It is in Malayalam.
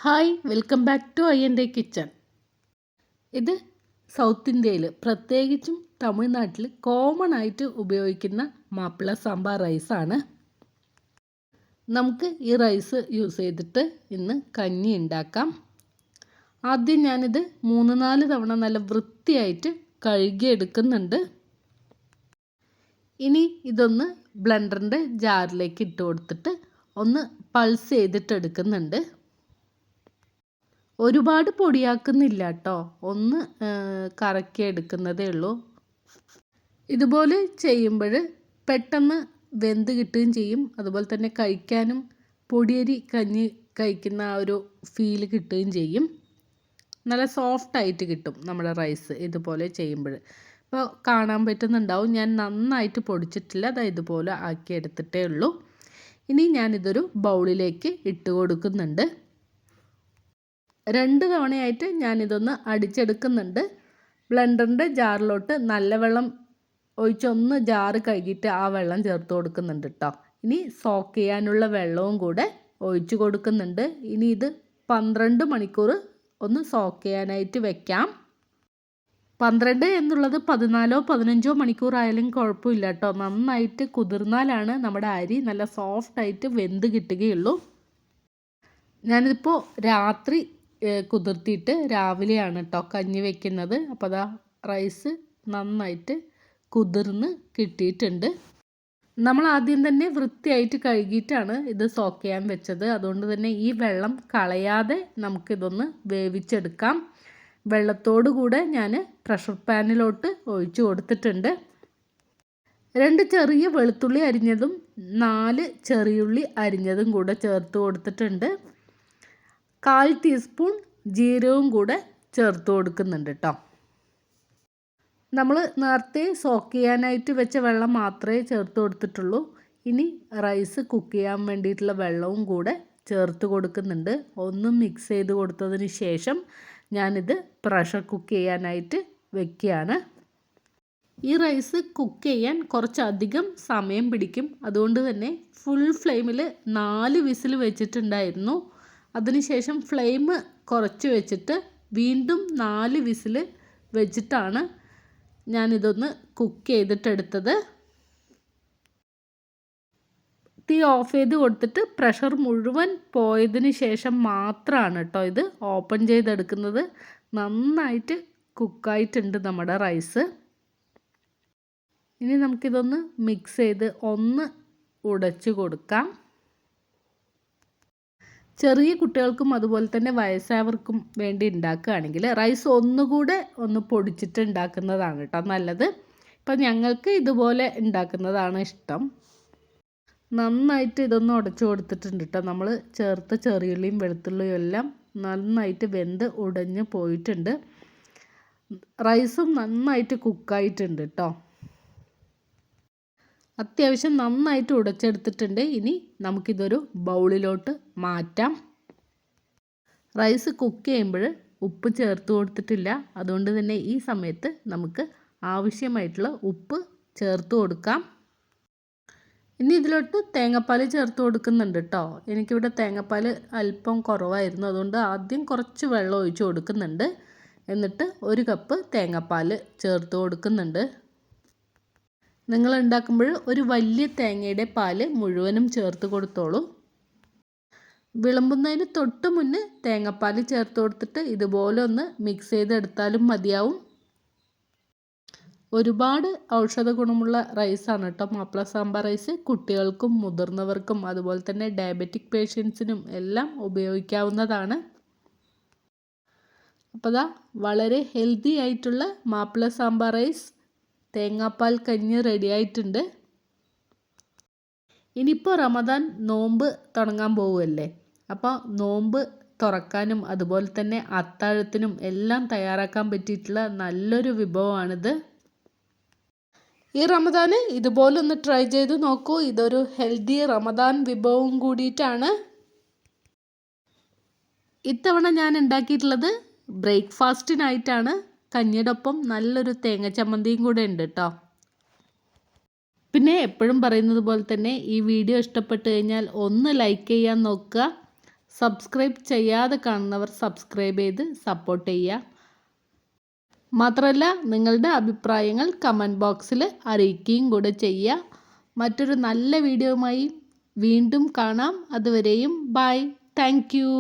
Hi welcome back to I kitchen. ഇത് സൗത്ത് ഇന്ത്യയിൽ പ്രത്യേകിച്ചും തമിഴ്നാട്ടിൽ കോമൺ ആയിട്ട് ഉപയോഗിക്കുന്ന മാപ്പിള സാമ്പാർ റൈസാണ്. നമുക്ക് ഈ റൈസ് യൂസ് ചെയ്തിട്ട് ഇന്ന് കഞ്ഞി ഉണ്ടാക്കാം. ആദ്യം ഞാനിത് 3-4 തവണ നല്ല വൃത്തിയായിട്ട് കഴുകിയെടുക്കുന്നുണ്ട്. ഇനി ഇതൊന്ന് ബ്ലെൻഡറിൻ്റെ ജാറിലേക്ക് ഇട്ട് കൊടുത്തിട്ട് ഒന്ന് പൾസ് ചെയ്തിട്ട് എടുക്കുന്നുണ്ട്. ഒരുപാട് പൊടിയാക്കുന്നില്ല കേട്ടോ, ഒന്ന് കറക്കി എടുക്കുന്നതേ ഉള്ളൂ. ഇതുപോലെ ചെയ്യുമ്പോൾ പെട്ടെന്ന് വെന്ത് കിട്ടുകയും ചെയ്യും, അതുപോലെ തന്നെ കഴിക്കാനും പൊടിയരി കഞ്ഞി കഴിക്കുന്ന ആ ഒരു ഫീല് കിട്ടുകയും ചെയ്യും. നല്ല സോഫ്റ്റായിട്ട് കിട്ടും നമ്മുടെ റൈസ് ഇതുപോലെ ചെയ്യുമ്പോൾ. ഇപ്പോൾ കാണാൻ പറ്റുന്നുണ്ടാവും, ഞാൻ നന്നായിട്ട് പൊടിച്ചിട്ടില്ല, അത് ഇതുപോലെ ആക്കി എടുത്തിട്ടേ ഉള്ളൂ. ഇനി ഞാനിതൊരു ബൗളിലേക്ക് ഇട്ട് കൊടുക്കുന്നുണ്ട്. 2 തവണയായിട്ട് ഞാനിതൊന്ന് അടിച്ചെടുക്കുന്നുണ്ട്. ബ്ലെൻഡറിൻ്റെ ജാറിലോട്ട് നല്ല വെള്ളം ഒഴിച്ചൊന്ന് ജാറ് കഴുകിയിട്ട് ആ വെള്ളം ചേർത്ത് കൊടുക്കുന്നുണ്ട് കേട്ടോ. ഇനി സോക്ക് ചെയ്യാനുള്ള വെള്ളവും കൂടെ ഒഴിച്ച് കൊടുക്കുന്നുണ്ട്. ഇനി ഇത് 12 മണിക്കൂർ ഒന്ന് സോക്ക് ചെയ്യാനായിട്ട് വെക്കാം. 12 എന്നുള്ളത് 14-15 മണിക്കൂർ ആയാലും കുഴപ്പമില്ല കേട്ടോ. നന്നായിട്ട് കുതിർന്നാലാണ് നമ്മുടെ അരി നല്ല സോഫ്റ്റായിട്ട് വെന്ത് കിട്ടുകയുള്ളൂ. ഞാനിതിപ്പോൾ രാത്രി കുതിർത്തിയിട്ട് രാവിലെയാണ് കേട്ടോ കഞ്ഞി വെക്കുന്നത്. അപ്പോൾ അതാ റൈസ് നന്നായിട്ട് കുതിർന്ന് കിട്ടിയിട്ടുണ്ട്. നമ്മൾ ആദ്യം തന്നെ വൃത്തിയായിട്ട് കഴുകിയിട്ടാണ് ഇത് സോക്ക് ചെയ്യാൻ വെച്ചത്. അതുകൊണ്ട് തന്നെ ഈ വെള്ളം കളയാതെ നമുക്കിതൊന്ന് വേവിച്ചെടുക്കാം. വെള്ളത്തോടു കൂടെ ഞാൻ പ്രഷർ പാനിലോട്ട് ഒഴിച്ചു കൊടുത്തിട്ടുണ്ട്. 2 ചെറിയ വെളുത്തുള്ളി അരിഞ്ഞതും 4 ചെറിയുള്ളി അരിഞ്ഞതും കൂടെ ചേർത്ത് കൊടുത്തിട്ടുണ്ട്. 1/4 ടീസ്പൂൺ ജീരകവും കൂടെ ചേർത്ത് കൊടുക്കുന്നുണ്ട് കേട്ടോ. നമ്മൾ നേരത്തെ സോക്ക് ചെയ്യാനായിട്ട് വെച്ച വെള്ളം മാത്രമേ ചേർത്ത് കൊടുത്തിട്ടുള്ളൂ. ഇനി റൈസ് കുക്ക് ചെയ്യാൻ വേണ്ടിയിട്ടുള്ള വെള്ളവും കൂടെ ചേർത്ത് കൊടുക്കുന്നുണ്ട്. ഒന്ന് മിക്സ് ചെയ്ത് കൊടുത്തതിന് ശേഷം ഞാനിത് പ്രഷർ കുക്ക് ചെയ്യാനായിട്ട് വെക്കുകയാണ്. ഈ റൈസ് കുക്ക് ചെയ്യാൻ കുറച്ചധികം സമയം പിടിക്കും. അതുകൊണ്ട് തന്നെ ഫുൾ ഫ്ലെയിമിൽ 4 വിസിൽ വെച്ചിട്ടുണ്ടായിരുന്നു. അതിനുശേഷം ഫ്ലെയിം കുറച്ച് വെച്ചിട്ട് വീണ്ടും 4 വിസിൽ വെച്ചിട്ടാണ് ഞാനിതൊന്ന് കുക്ക് ചെയ്തിട്ടെടുത്തത്. തീ ഓഫ് ചെയ്ത് കൊടുത്തിട്ട് പ്രഷർ മുഴുവൻ പോയതിന് ശേഷം മാത്രമാണ് കേട്ടോ ഇത് ഓപ്പൺ ചെയ്തെടുക്കുന്നത്. നന്നായിട്ട് കുക്കായിട്ടുണ്ട് നമ്മുടെ റൈസ്. ഇനി നമുക്കിതൊന്ന് മിക്സ് ചെയ്ത് ഒന്ന് ഉടച്ചു കൊടുക്കാം. ചെറിയ കുട്ടികൾക്കും അതുപോലെ തന്നെ വയസ്സായവർക്കും വേണ്ടി ഉണ്ടാക്കുകയാണെങ്കിൽ റൈസ് ഒന്നുകൂടെ ഒന്ന് പൊടിച്ചിട്ട് ഉണ്ടാക്കുന്നതാണ് കേട്ടോ നല്ലത്. ഇപ്പം ഞങ്ങൾക്ക് ഇതുപോലെ ഉണ്ടാക്കുന്നതാണ് ഇഷ്ടം. നന്നായിട്ട് ഇതൊന്ന് ഉടച്ചു കൊടുത്തിട്ടുണ്ട് കേട്ടോ. നമ്മൾ ചേർത്ത ചെറിയുള്ളിയും വെളുത്തുള്ളിയും എല്ലാം നന്നായിട്ട് വെന്ത് ഉടഞ്ഞ് പോയിട്ടുണ്ട്. റൈസും നന്നായിട്ട് കുക്കായിട്ടുണ്ട് കേട്ടോ. അത്യാവശ്യം നന്നായിട്ട് ഉടച്ചെടുത്തിട്ടുണ്ട്. ഇനി നമുക്കിതൊരു ബൗളിലോട്ട് മാറ്റാം. റൈസ് കുക്ക് ചെയ്യുമ്പോൾ ഉപ്പ് ചേർത്ത് കൊടുത്തിട്ടില്ല. അതുകൊണ്ട് തന്നെ ഈ സമയത്ത് നമുക്ക് ആവശ്യമായിട്ടുള്ള ഉപ്പ് ചേർത്ത് കൊടുക്കാം. ഇനി ഇതിലോട്ട് തേങ്ങാപ്പാൽ ചേർത്ത് കൊടുക്കുന്നുണ്ട് കേട്ടോ. എനിക്കിവിടെ തേങ്ങാപ്പാൽ അല്പം കുറവായിരുന്നു, അതുകൊണ്ട് ആദ്യം കുറച്ച് വെള്ളം ഒഴിച്ച് കൊടുക്കുന്നുണ്ട്. എന്നിട്ട് 1 കപ്പ് തേങ്ങാപ്പാൽ ചേർത്ത് കൊടുക്കുന്നുണ്ട്. നിങ്ങൾ ഉണ്ടാക്കുമ്പോൾ ഒരു വലിയ തേങ്ങയുടെ പാല് മുഴുവനും ചേർത്ത് കൊടുത്തോളൂ. വിളമ്പുന്നതിന് തൊട്ട് മുന്നേ തേങ്ങാപ്പാൽ ചേർത്ത് കൊടുത്തിട്ട് ഇതുപോലെ ഒന്ന് മിക്സ് ചെയ്തെടുത്താലും മതിയാവും. ഒരുപാട് ഔഷധ ഗുണമുള്ള റൈസാണ് കേട്ടോ മാപ്പിള സാമ്പാർ റൈസ്. കുട്ടികൾക്കും മുതിർന്നവർക്കും അതുപോലെ തന്നെ ഡയബറ്റിക് പേഷ്യൻസിനും എല്ലാം ഉപയോഗിക്കാവുന്നതാണ്. അപ്പോൾ ദാ വളരെ ഹെൽത്തി ആയിട്ടുള്ള മാപ്പിള സാമ്പാർ റൈസ് തേങ്ങാപ്പാൽ കഞ്ഞി റെഡി ആയിട്ടുണ്ട്. ഇനിയിപ്പോൾ റമദാൻ നോമ്പ് തുടങ്ങാൻ പോവുമല്ലേ. അപ്പോൾ നോമ്പ് തുറക്കാനും അതുപോലെ തന്നെ അത്താഴത്തിനും എല്ലാം തയ്യാറാക്കാൻ പറ്റിയിട്ടുള്ള നല്ലൊരു വിഭവമാണിത്. ഈ റമദാന് ഇതുപോലെ ഒന്ന് ട്രൈ ചെയ്ത് നോക്കൂ. ഇതൊരു ഹെൽത്തി റമദാൻ വിഭവവും കൂടിയിട്ടാണ്. ഇത്തവണ ഞാൻ ഉണ്ടാക്കിയിട്ടുള്ളത് ബ്രേക്ക്ഫാസ്റ്റിനായിട്ടാണ്. കഞ്ഞിയുടെ ഒപ്പം നല്ലൊരു തേങ്ങ ചമ്മന്തിയും കൂടെ ഉണ്ട് കേട്ടോ. പിന്നെ എപ്പോഴും പറയുന്നത് പോലെ തന്നെ ഈ വീഡിയോ ഇഷ്ടപ്പെട്ട് കഴിഞ്ഞാൽ ഒന്ന് ലൈക്ക് ചെയ്യാൻ നോക്കുക. സബ്സ്ക്രൈബ് ചെയ്യാതെ കാണുന്നവർ സബ്സ്ക്രൈബ് ചെയ്ത് സപ്പോർട്ട് ചെയ്യുക. മാത്രമല്ല നിങ്ങളുടെ അഭിപ്രായങ്ങൾ കമൻറ്റ് ബോക്സിൽ അറിയിക്കുകയും കൂടെ ചെയ്യുക. മറ്റൊരു നല്ല വീഡിയോയുമായി വീണ്ടും കാണാം. അതുവരെയും ബൈ. Thank you.